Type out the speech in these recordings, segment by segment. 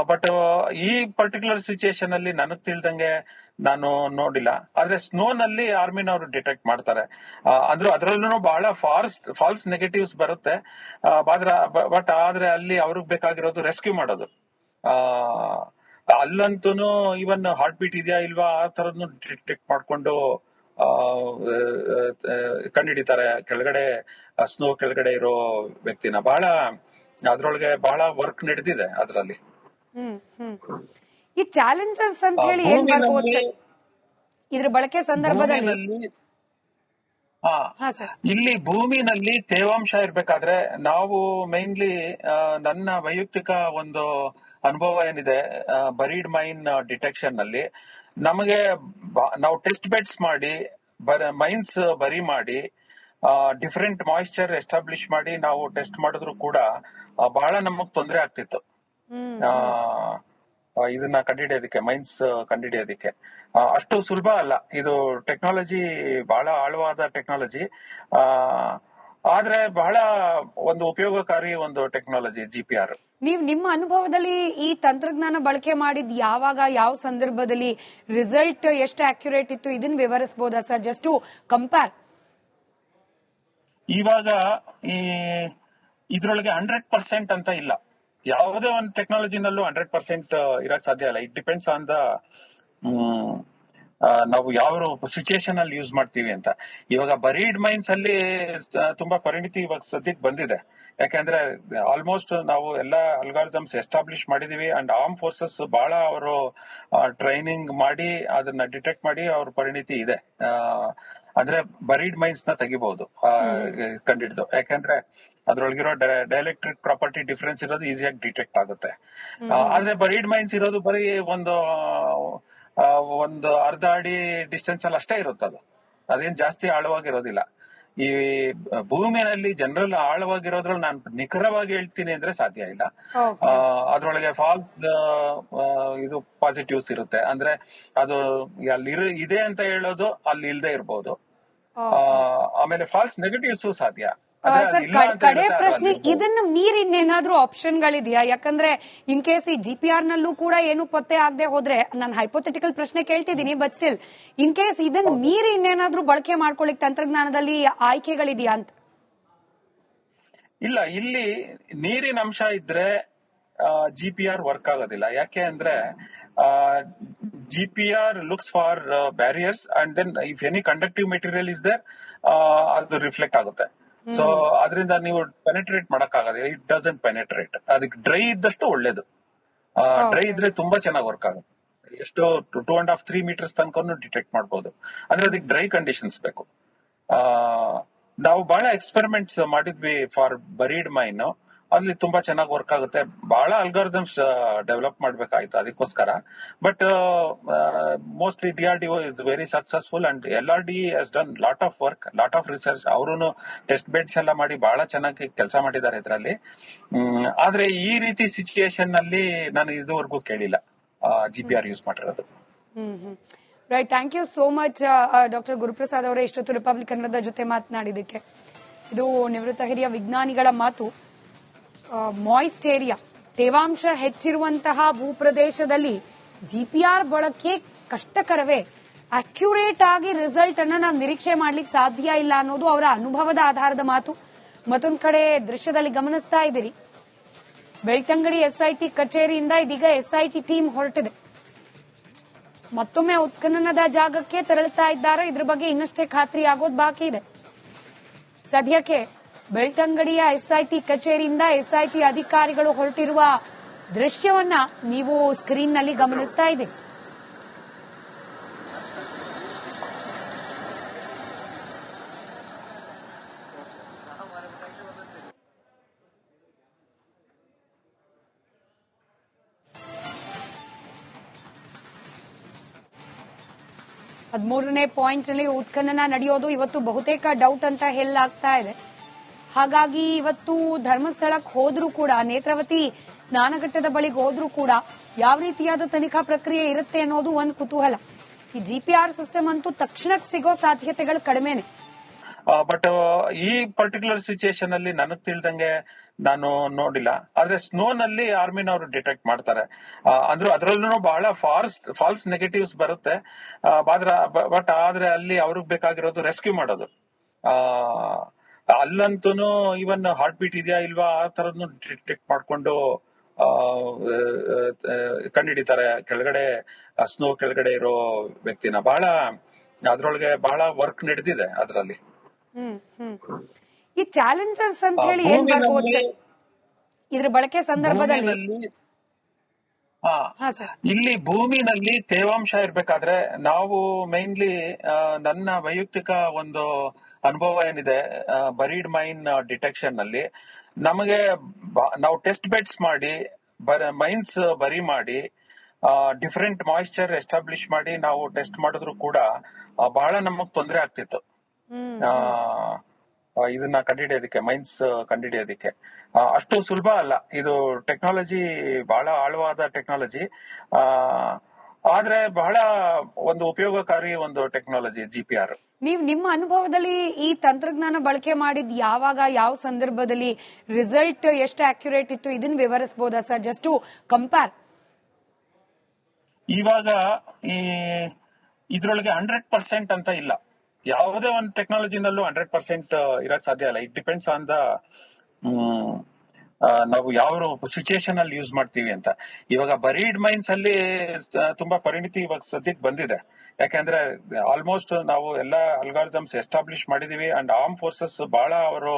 But ಈ particular situation ಅಲ್ಲಿ ನನಗ್ ತಿಳಿದಂಗೆ ನಾನು ನೋಡಿಲ್ಲ. ಆದ್ರೆ ಸ್ನೋ ನಲ್ಲಿ ಆರ್ಮಿನವರು ಡಿಟೆಕ್ಟ್ ಮಾಡ್ತಾರೆ. ಅಂದ್ರೆ ಅದ್ರಲ್ಲೂ ಬಹಳ ಫಾಲ್ಸ್ ನೆಗೆಟಿವ್ಸ್ ಬರುತ್ತೆ. ಬಟ್ ಆದ್ರೆ ಅಲ್ಲಿ ಅವ್ರಿಗೆ ಬೇಕಾಗಿರೋದು ರೆಸ್ಕ್ಯೂ ಮಾಡೋದು. ಅಲ್ಲಂತೂ ಇವನ್ ಹಾರ್ಟ್ ಬೀಟ್ ಇದೆಯಾ ಇಲ್ವಾ ಆ ತರದ್ನು ಡಿಟೆಕ್ಟ್ ಮಾಡ್ಕೊಂಡು ಕಂಡುಹಿಡಿತಾರೆ ಕೆಳಗಡೆ ಸ್ನೋ ಕೆಳಗಡೆ ಇರೋ ವ್ಯಕ್ತಿನ. ಅದ್ರೊಳಗೆ ಬಹಳ ವರ್ಕ್ ನಡೆದಿದೆ ಅದ್ರಲ್ಲಿ. ಈ ಚಾಲೆಂಜರ್ಸ್ ಅಂತ ಹೇಳಿ ಏನ್ ಬರ್ಬೋದು ಇದ್ರ ಬಳಕೆ ಸಂದರ್ಭದಲ್ಲಿ? ಇಲ್ಲಿ ಭೂಮಿನಲ್ಲಿ ತೇವಾಂಶ ಇರ್ಬೇಕಾದ್ರೆ ನಾವು ಮೇನ್ಲಿ ನನ್ನ ವೈಯಕ್ತಿಕ ಒಂದು ಅನುಭವ ಏನಿದೆ ಬರೀಡ್ ಮೈನ್ ಡಿಟೆಕ್ಷನ್ ನಲ್ಲಿ, ನಮಗೆ ನಾವು ಟೆಸ್ಟ್ ಬೆಡ್ಸ್ ಮಾಡಿ ಮೈನ್ಸ್ ಬರಿ ಮಾಡಿ ಡಿಫರೆಂಟ್ ಮಾಯಿಶ್ಚರ್ ಎಸ್ಟಾಬ್ಲಿಷ್ ಮಾಡಿ ನಾವು ಟೆಸ್ಟ್ ಮಾಡಿದ್ರು ಕೂಡ ಬಹಳ ನಮಗ್ ತೊಂದರೆ ಆಗ್ತಿತ್ತು ಇದನ್ನ ಕಂಡುಹಿಡಿಯೋದಕ್ಕೆ, ಮೈನ್ಸ್ ಕಂಡುಹಿಡಿಯೋದಕ್ಕೆ. ಅಷ್ಟು ಸುಲಭ ಅಲ್ಲ ಇದು. ಟೆಕ್ನಾಲಜಿ ಬಹಳ ಆಳವಾದ ಟೆಕ್ನಾಲಜಿ, ಆದ್ರೆ ಬಹಳ ಒಂದು ಉಪಯೋಗಕಾರಿ ಒಂದು ಟೆಕ್ನಾಲಜಿ GPR. ನೀವು ನಿಮ್ಮ ಅನುಭವದಲ್ಲಿ ಈ ತಂತ್ರಜ್ಞಾನ ಬಳಕೆ ಮಾಡಿದ್ ಯಾವಾಗ, ಯಾವ ಸಂದರ್ಭದಲ್ಲಿ, ರಿಸಲ್ಟ್ ಎಷ್ಟು ಅಕ್ಯುರೇಟ್ ಇತ್ತು, ಇದನ್ನ ವಿವರಿಸಬಹುದಾ ಸರ್? Just to compare. ಇವಾಗ ಇದ್ರೊಳಗೆ 100% ಅಂತ ಇಲ್ಲ. ಯಾವುದೇ ಒಂದು ಟೆಕ್ನಾಲಜಿನಲ್ಲೂ 100% ಇರಕ್ ಸಾಧ್ಯ ಇಲ್ಲ. ಇಟ್ ಡಿಪೆಂಡ್ಸ್ ಆನ್ ದ ನಾವು ಯಾವ ಸಿಚುಯೇಷನ್ ಅಲ್ಲಿ ಯೂಸ್ ಮಾಡ್ತೀವಿ ಅಂತ. ಇವಾಗ ಬರೀಡ್ ಮೈನ್ಸ್ ಅಲ್ಲಿ ತುಂಬಾ ಪರಿಣಿತಿ ಇವಾಗ ಸದ್ಯಕ್ಕೆ ಬಂದಿದೆ. ಯಾಕಂದ್ರೆ ಆಲ್ಮೋಸ್ಟ್ ನಾವು ಎಲ್ಲಾ ಅಲ್ಗಾರಿದಮ್ಸ್ ಎಸ್ಟಾಬ್ಲಿಷ್ ಮಾಡಿದೀವಿ ಅಂಡ್ ಆರ್ಮ್ ಫೋರ್ಸಸ್ ಬಹಳ ಅವರು ಟ್ರೈನಿಂಗ್ ಮಾಡಿ ಅದನ್ನ ಡಿಟೆಕ್ಟ್ ಮಾಡಿ ಅವ್ರ ಪರಿಣಿತಿ ಇದೆ. ಅಂದ್ರೆ ಬರೀಡ್ ಮೈನ್ಸ್ ನ ತೆಗಿಬಹುದು ಕಂಡಿಡ್ದು. ಯಾಕಂದ್ರೆ ಅದ್ರೊಳಗಿರೋ ಡೈಎಲೆಕ್ಟ್ರಿಕ್ ಪ್ರಾಪರ್ಟಿ ಡಿಫರೆನ್ಸ್ ಇರೋದು ಈಸಿಯಾಗಿ ಡಿಟೆಕ್ಟ್ ಆಗುತ್ತೆ. ಆದ್ರೆ ಬರೀಡ್ ಮೈನ್ಸ್ ಇರೋದು ಬರೀ ಒಂದು ಅರ್ಧ ಅಡಿ ಡಿಸ್ಟೆನ್ಸ್ ಅಲ್ಲಿ ಅಷ್ಟೇ ಇರುತ್ತೆ. ಅದೇನ್ ಜಾಸ್ತಿ ಆಳವಾಗಿರೋದಿಲ್ಲ. ಈ ಭೂಮಿಯಲ್ಲಿ ಜನರಲ್ ಆಳವಾಗಿರೋದ್ರಲ್ಲಿ ನಾನು ನಿಖರವಾಗಿ ಹೇಳ್ತೀನಿ ಅಂದ್ರೆ ಸಾಧ್ಯ ಇಲ್ಲ. ಅದ್ರೊಳಗೆ ಫಾಲ್ಸ್ ಇದು ಪಾಸಿಟಿವ್ಸ್ ಇರುತ್ತೆ. ಅಂದ್ರೆ ಅದು ಅಲ್ಲಿ ಇದೆ ಅಂತ ಹೇಳೋದು ಅಲ್ಲಿ ಇಲ್ದೇ ಇರ್ಬೋದು. ಆಮೇಲೆ ಫಾಲ್ಸ್ ನೆಗೆಟಿವ್ಸ್ ಸಾಧ್ಯ. ಕಡೆ ಪ್ರಶ್ನೆ, ಇದನ್ನ ಮೀರಿ ಇನ್ನೇನಾದ್ರೂ ಆಪ್ಷನ್ಗಳಿದೆಯಾ? ಯಾಕಂದ್ರೆ ಇನ್ ಕೇಸ್ ಈ GPR ನಲ್ಲೂ ಕೂಡ ಏನು ಪತ್ತೆ ಆಗದೆ ಹೋದ್ರೆ, ನಾನು ಹೈಪೋಥೆಟಿಕಲ್ ಪ್ರಶ್ನೆ ಕೇಳ್ತಿದ್ದೀನಿ, ಬಟ್ ಸ್ಟಿಲ್ ಇನ್ ಕೇಸ್ ಇದನ್ನ ಮೀರಿ ಇನ್ನೇನಾದ್ರೂ ಬಳಕೆ ಮಾಡ್ಕೊಳ್ಳಿಕ್ ತಂತ್ರಜ್ಞಾನದಲ್ಲಿ ಆಯ್ಕೆಗಳಿದೆಯಾ ಅಂತ? ಇಲ್ಲ, ಇಲ್ಲಿ ನೀರಿನ ಅಂಶ ಇದ್ರೆ GPR ವರ್ಕ್ ಆಗೋದಿಲ್ಲ. ಯಾಕೆ ಅಂದ್ರೆ GPR looks for barriers and then if any conductive material is there ಅದು ರಿಫ್ಲೆಕ್ಟ್ ಆಗುತ್ತೆ. ಸೊ ಅದರಿಂದ ನೀವು ಪೆನೆಟ್ರೇಟ್ ಮಾಡಕ್ ಆಗೋದಿಲ್ಲ. It doesn't penetrate. ಅದಕ್ಕೆ ಡ್ರೈ ಇದ್ದಷ್ಟು ಒಳ್ಳೇದು. ಡ್ರೈ ಇದ್ರೆ ತುಂಬಾ ಚೆನ್ನಾಗಿ ವರ್ಕ್ ಆಗುತ್ತೆ. ಎಷ್ಟೋ 2.5-3 ಮೀಟರ್ಸ್ ತನಕ ಡಿಟೆಕ್ಟ್ ಮಾಡಬಹುದು. ಅಂದ್ರೆ ಅದಕ್ಕೆ ಡ್ರೈ ಕಂಡೀಷನ್ಸ್ ಬೇಕು. ನಾವು ಬಹಳ ಎಕ್ಸ್ಪೆರಿಮೆಂಟ್ಸ್ ಮಾಡಿದ್ವಿ ಫಾರ್ ಬರೀಡ್ ಮೈನ್. ಅಲ್ಲಿ ತುಂಬಾ ಚೆನ್ನಾಗಿ ವರ್ಕ್ ಆಗುತ್ತೆ. ಬಹಳ ಅಲ್ಗಾರಿದಮ್ಸ್ ಡೆವಲಪ್ ಮಾಡ್ಬೇಕಾಯ್ತು ಅದಕ್ಕೋಸ್ಕರ. But mostly DRDO is very successful and LRD has done lot of work, lot of research. ಅವರು ಟೆಸ್ಟ್ ಬೆಡ್ಸ್ ಎಲ್ಲ ಮಾಡಿ ಬಹಳ ಚೆನ್ನಾಗಿ ಕೆಲಸ ಮಾಡಿದ್ದಾರೆ ಇದರಲ್ಲಿ. ಆದ್ರೆ ಈ ರೀತಿ ಸಿಚುಯೇಷನ್ ನಲ್ಲಿ ನಾನು ಇದುವರೆಗೂ ಕೇಳಿಲ್ಲ GPR ಯೂಸ್ ಮಾಡಿರೋದು. Right, thank you so much doctor Guruprasad ಅವರೇ, ಇಷ್ಟೊತ್ತು ರಿಪಬ್ಲಿಕ್ ಕನ್ನಡದ ಜೊತೆ ಮಾತನಾಡಿದಕ್ಕೆ. ಇದು ನಿವೃತ್ತ ಹಿರಿಯ ವಿಜ್ಞಾನಿಗಳ ಮಾತು. ಮಾಯಿಸ್ಟ್ ಏರಿಯಾ, ತೇವಾಂಶ ಹೆಚ್ಚಿರುವಂತಹ ಭೂಪ್ರದೇಶದಲ್ಲಿ GPR ಬಳಕೆ ಕಷ್ಟಕರವೇ, ಅಕ್ಯುರೇಟ್ ಆಗಿ ರಿಸಲ್ಟ್ ಅನ್ನ ನಾವು ನಿರೀಕ್ಷೆ ಮಾಡ್ಲಿಕ್ಕೆ ಸಾಧ್ಯ ಇಲ್ಲ ಅನ್ನೋದು ಅವರ ಅನುಭವದ ಆಧಾರದ ಮಾತು. ಮತ್ತೊಂದ್ ಕಡೆ ದೃಶ್ಯದಲ್ಲಿ ಗಮನಿಸ್ತಾ ಇದ್ದೀರಿ, ಬೆಳ್ತಂಗಡಿ SIT ಕಚೇರಿಯಿಂದ ಇದೀಗ SIT ಟೀಮ್ ಹೊರಟಿದೆ. ಮತ್ತೊಮ್ಮೆ ಉತ್ಖನನದ ಜಾಗಕ್ಕೆ ತೆರಳುತ್ತಾ ಇದ್ದಾರೆ. ಇದ್ರ ಬಗ್ಗೆ ಇನ್ನಷ್ಟೇ ಖಾತ್ರಿ ಆಗೋದು ಬಾಕಿ ಇದೆ. ಸದ್ಯಕ್ಕೆ ಬೆಳ್ತಂಗಡಿಯ SIT ಕಚೇರಿಯಿಂದ SIT ಅಧಿಕಾರಿಗಳು ಹೊರಟಿರುವ ದೃಶ್ಯವನ್ನ ನೀವು ಸ್ಕ್ರೀನ್ ನಲ್ಲಿ ಗಮನಿಸ್ತಾ ಇದ್ದೀರಿ. ಹದಿಮೂರನೇ ಪಾಯಿಂಟ್ ನಲ್ಲಿ ಉತ್ಖನನ ನಡೆಯೋದು ಇವತ್ತು ಬಹುತೇಕ ಡೌಟ್ ಅಂತ ಹೇಳಲಾಗ್ತಾ ಇದೆ. ಹಾಗಾಗಿ ಇವತ್ತು ಧರ್ಮಸ್ಥಳಕ್ಕೆ ಹೋದ್ರೂ ಕೂಡ, ನೇತ್ರಾವತಿ ಸ್ನಾನಘಟ್ಟದ ಬಳಿಗೆ ಹೋದ್ರೂ ಕೂಡ ಯಾವ ರೀತಿಯಾದ ತನಿಖಾ ಪ್ರಕ್ರಿಯೆ ಇರುತ್ತೆ ಅನ್ನೋದು ಒಂದು ಕುತೂಹಲ. ಈ GPR ಸಿಸ್ಟಮ್ ಅಂತೂ ತಕ್ಷಣಕ್ಕೆ ಸಿಗೋ ಸಾಧ್ಯತೆಗಳು ಕಡಿಮೆನೆ. ಬಟ್ ಈ ಪರ್ಟಿಕ್ಯುಲರ್ ಸಿಚುಯೇಷನ್ ಅಲ್ಲಿ ನನಗ್ ತಿಳಿದಂಗೆ ನಾನು ನೋಡಿಲ್ಲ. ಆದ್ರೆ ಸ್ನೋನಲ್ಲಿ ಆರ್ಮಿನವರು ಡಿಟೆಕ್ಟ್ ಮಾಡ್ತಾರೆ. ಅಂದ್ರೆ ಅದ್ರಲ್ಲೂ ಬಹಳ ಫಾಲ್ಸ್ ನೆಗೆಟಿವ್ಸ್ ಬರುತ್ತೆ. ಬಟ್ ಆದ್ರೆ ಅಲ್ಲಿ ಅವ್ರಿಗೆ ಬೇಕಾಗಿರೋದು ರೆಸ್ಕ್ಯೂ ಮಾಡೋದು. ಅಲ್ಲಂತೂ ಇವನ್ ಹಾರ್ಟ್ ಬೀಟ್ ಇದೆಯಾ ಇಲ್ವಾ ಆ ತರದ್ನು ಡಿಟೆಕ್ಟ್ ಮಾಡ್ಕೊಂಡು ಕಂಡುಹಿಡಿತಾರೆ ಕೆಳಗಡೆ ಸ್ನೋ ಕೆಳಗಡೆ ಇರೋ ವ್ಯಕ್ತಿನ. ಅದ್ರೊಳಗೆ ಬಹಳ ವರ್ಕ್ ನಡೆದಿದೆ ಅದ್ರಲ್ಲಿ. ಈ ಚಾಲೆಂಜರ್ಸ್ ಅಂತ ಹೇಳಿ ಏನ್ ಬರ್ಬೋದು ಸರ್ ಇದ್ರ ಬಳಕೆ ಸಂದರ್ಭದಲ್ಲಿ? ಇಲ್ಲಿ ಭೂಮಿನಲ್ಲಿ ತೇವಾಂಶ ಇರ್ಬೇಕಾದ್ರೆ ನಾವು ಮೇನ್ಲಿ ನನ್ನ ವೈಯಕ್ತಿಕ ಒಂದು ಅನುಭವ ಏನಿದೆ ಬರೀಡ್ ಮೈನ್ ಡಿಟೆಕ್ಷನ್ ನಲ್ಲಿ, ನಮಗೆ ನಾವು ಟೆಸ್ಟ್ ಬೆಡ್ಸ್ ಮಾಡಿ ಮೈನ್ಸ್ ಬರಿ ಮಾಡಿ ಡಿಫರೆಂಟ್ ಮಾಯಿಶ್ಚರ್ ಎಸ್ಟಾಬ್ಲಿಷ್ ಮಾಡಿ ನಾವು ಟೆಸ್ಟ್ ಮಾಡಿದ್ರು ಕೂಡ ಬಹಳ ನಮಗ್ ತೊಂದರೆ ಆಗ್ತಿತ್ತು ಇದನ್ನ ಕಂಡುಹಿಡಿಯೋದಕ್ಕೆ, ಮೈನ್ಸ್ ಕಂಡುಹಿಡಿಯೋದಕ್ಕೆ. ಅಷ್ಟು ಸುಲಭ ಅಲ್ಲ ಇದು. ಟೆಕ್ನಾಲಜಿ ಬಹಳ ಆಳವಾದ ಟೆಕ್ನಾಲಜಿ, ಆದ್ರೆ ಬಹಳ ಒಂದು ಉಪಯೋಗಕಾರಿ ಒಂದು ಟೆಕ್ನಾಲಜಿ GPR. ನೀವು ನಿಮ್ಮ ಅನುಭವದಲ್ಲಿ ಈ ತಂತ್ರಜ್ಞಾನ ಬಳಕೆ ಮಾಡಿದ್ ಯಾವಾಗ, ಯಾವ ಸಂದರ್ಭದಲ್ಲಿ, ರಿಸಲ್ಟ್ ಎಷ್ಟು ಅಕ್ಯುರೇಟ್ ಇತ್ತು, ಇದನ್ನ ವಿವರಿಸಬಹುದಾ ಸರ್? Just to compare. ಇವಾಗ ಇದ್ರೊಳಗೆ 100% ಅಂತ ಇಲ್ಲ. ಯಾವುದೇ ಒಂದು ಟೆಕ್ನಾಲಜಿನಲ್ಲೂ 100% ಇರಕ್ ಸಾಧ್ಯ ಇಲ್ಲ. ಇಟ್ ಡಿಪೆಂಡ್ಸ್ ಆನ್ ದ ನಾವು ಯಾವ ಸಿಚುಯೇಷನ್ ಅಲ್ಲಿ ಯೂಸ್ ಮಾಡ್ತೀವಿ ಅಂತ. ಇವಾಗ ಬರೀಡ್ ಮೈನ್ಸ್ ಅಲ್ಲಿ ತುಂಬಾ ಪರಿಣಿತಿ ಇವಾಗ ಸದ್ಯಕ್ಕೆ ಬಂದಿದೆ. ಯಾಕಂದ್ರೆ ಆಲ್ಮೋಸ್ಟ್ ನಾವು ಎಲ್ಲಾ ಅಲ್ಗಾರಿದಮ್ಸ್ ಎಸ್ಟಾಬ್ಲಿಷ್ ಮಾಡಿದೀವಿ ಅಂಡ್ ಆರ್ಮ್ ಫೋರ್ಸಸ್ ಬಹಳ ಅವರು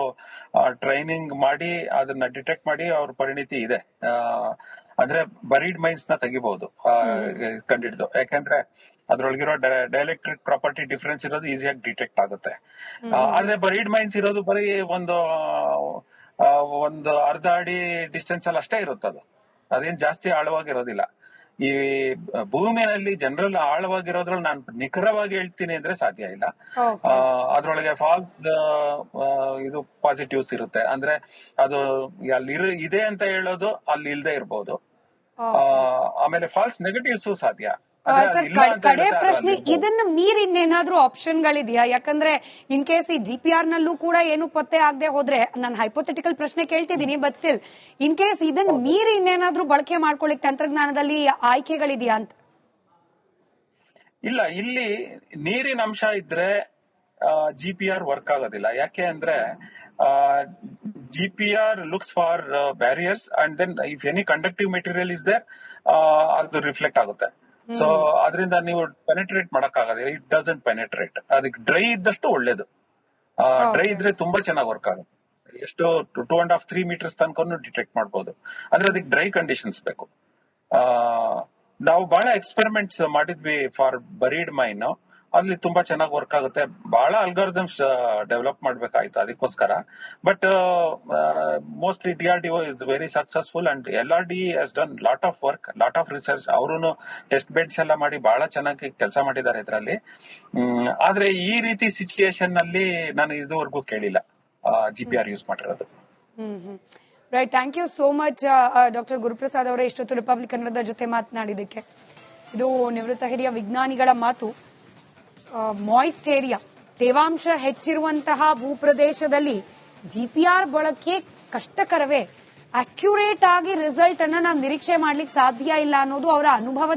ಟ್ರೈನಿಂಗ್ ಮಾಡಿ ಅದನ್ನ ಡಿಟೆಕ್ಟ್ ಮಾಡಿ ಅವ್ರ ಪರಿಣಿತಿ ಇದೆ. ಅಂದ್ರೆ ಬರೀಡ್ ಮೈನ್ಸ್ ನ ತೆಗಿಬಹುದು ಕಂಡಿಡ್ದು. ಯಾಕಂದ್ರೆ ಅದ್ರೊಳಗಿರೋ ಡೈಎಲೆಕ್ಟ್ರಿಕ್ ಪ್ರಾಪರ್ಟಿ ಡಿಫರೆನ್ಸ್ ಇರೋದು ಈಸಿಯಾಗಿ ಡಿಟೆಕ್ಟ್ ಆಗುತ್ತೆ. ಆದ್ರೆ ಬರೀಡ್ ಮೈನ್ಸ್ ಇರೋದು ಬರೀ ಒಂದು ಅರ್ಧ ಅಡಿ ಡಿಸ್ಟೆನ್ಸ್ ಅಲ್ಲಿ ಅಷ್ಟೇ ಇರುತ್ತೆ. ಅದೇನ್ ಜಾಸ್ತಿ ಆಳವಾಗಿರೋದಿಲ್ಲ. ಈ ಭೂಮಿನಲ್ಲಿ ಜನರಲ್ ಆಳವಾಗಿರೋದ್ರಲ್ಲಿ ನಾನು ನಿಖರವಾಗಿ ಹೇಳ್ತೀನಿ ಅಂದ್ರೆ ಸಾಧ್ಯ ಇಲ್ಲ. ಅದ್ರೊಳಗೆ ಫಾಲ್ಸ್ ಇದು ಪಾಸಿಟಿವ್ಸ್ ಇರುತ್ತೆ. ಅಂದ್ರೆ ಅದು ಅಲ್ಲಿ ಇದೆ ಅಂತ ಹೇಳೋದು ಅಲ್ಲಿ ಇಲ್ದೇ ಇರ್ಬೋದು. ಆಮೇಲೆ ಫಾಲ್ಸ್ ನೆಗೆಟಿವ್ಸ್ ಸಾಧ್ಯ. ಕಡೆ ಪ್ರಶ್ನೆ, ಇದನ್ನ ಮೀರಿ ಇನ್ನೇನಾದ್ರೂ ಆಪ್ಷನ್ಗಳಿದೆಯಾ? ಯಾಕಂದ್ರೆ ಇನ್ ಕೇಸ್ ಈ GPR ನಲ್ಲೂ ಕೂಡ ಏನು ಪತ್ತೆ ಆಗದೆ ಹೋದ್ರೆ, ನಾನು ಹೈಪೋಥೆಟಿಕಲ್ ಪ್ರಶ್ನೆ ಕೇಳ್ತಿದ್ದೀನಿ, ಬಟ್ ಸ್ಟಿಲ್ ಇನ್ ಕೇಸ್ ಇದನ್ನ ಮೀರಿ ಇನ್ನೇನಾದ್ರೂ ಬಳಕೆ ಮಾಡ್ಕೊಳ್ಳಿಕ್ ತಂತ್ರಜ್ಞಾನದಲ್ಲಿ ಆಯ್ಕೆಗಳಿದೆಯಾ ಅಂತ? ಇಲ್ಲ, ಇಲ್ಲಿ ನೀರಿನ ಅಂಶ ಇದ್ರೆ GPR ವರ್ಕ್ ಆಗೋದಿಲ್ಲ. ಯಾಕೆ ಅಂದ್ರೆ GPR looks for barriers and then if any conductive material is there ಅದು ರಿಫ್ಲೆಕ್ಟ್ ಆಗುತ್ತೆ. ಸೊ ಅದರಿಂದ ನೀವು ಪೆನೆಟ್ರೇಟ್ ಮಾಡಕ್ ಆಗೋದಿಲ್ಲ. It doesn't penetrate. ಅದಕ್ಕೆ ಡ್ರೈ ಇದ್ದಷ್ಟು ಒಳ್ಳೇದು. ಡ್ರೈ ಇದ್ರೆ ತುಂಬಾ ಚೆನ್ನಾಗಿ ವರ್ಕ್ ಆಗುತ್ತೆ. ಎಷ್ಟು 2.5-3 meters ತನಕ ಡಿಟೆಕ್ಟ್ ಮಾಡಬಹುದು. ಅಂದ್ರೆ ಅದಕ್ಕೆ ಡ್ರೈ ಕಂಡೀಷನ್ಸ್ ಬೇಕು. ನಾವು ಬಹಳ ಎಕ್ಸ್ಪೆರಿಮೆಂಟ್ಸ್ ಮಾಡಿದ್ವಿ ಫಾರ್ ಬರೀಡ್ ಮೈನ್. ಅಲ್ಲಿ ತುಂಬಾ ಚೆನ್ನಾಗಿ ವರ್ಕ್ ಆಗುತ್ತೆ. ಬಹಳ ಅಲ್ಗಾರಿದಮ್ಸ್ ಡೆವಲಪ್ ಮಾಡ್ಬೇಕಾಯ್ತು ಅದಕ್ಕೋಸ್ಕರ. But mostly DRDO is very successful and LRD has done lot of work, lot of research. ಅವರು ಟೆಸ್ಟ್ ಬೆಡ್ಸ್ ಎಲ್ಲ ಮಾಡಿ ಬಹಳ ಚೆನ್ನಾಗಿ ಕೆಲಸ ಮಾಡಿದ್ದಾರೆ ಇದರಲ್ಲಿ. ಆದ್ರೆ ಈ ರೀತಿ ಸಿಚುಯೇಷನ್ ನಲ್ಲಿ ನಾನು ಇದುವರೆಗೂ ಕೇಳಿಲ್ಲ GPR ಯೂಸ್ ಮಾಡಿರೋದು. Right, thank you so much doctor Guruprasad ಅವರೇ ಇಷ್ಟೊತ್ತು ರಿಪಬ್ಲಿಕ್ ಕನ್ನಡದ ಜೊತೆ ಮಾತನಾಡಿದ್ದಕ್ಕೆ. ಇದು ನಿವೃತ್ತ ಹಿರಿಯ ವಿಜ್ಞಾನಿಗಳ ಮಾತು. ಮಾಯಿಸ್ಟ್ ಏರಿಯಾ, ತೇವಾಂಶ ಹೆಚ್ಚಿರುವಂತಹ ಭೂಪ್ರದೇಶದಲ್ಲಿ GPR ಬಳಕೆ ಕಷ್ಟಕರವೇ. ಅಕ್ಯುರೇಟ್ ಆಗಿ ರಿಸಲ್ಟ್ ಅನ್ನ ನಾವು ನಿರೀಕ್ಷೆ ಮಾಡ್ಲಿಕ್ಕೆ ಸಾಧ್ಯ ಇಲ್ಲ ಅನ್ನೋದು ಅವರ ಅನುಭವ.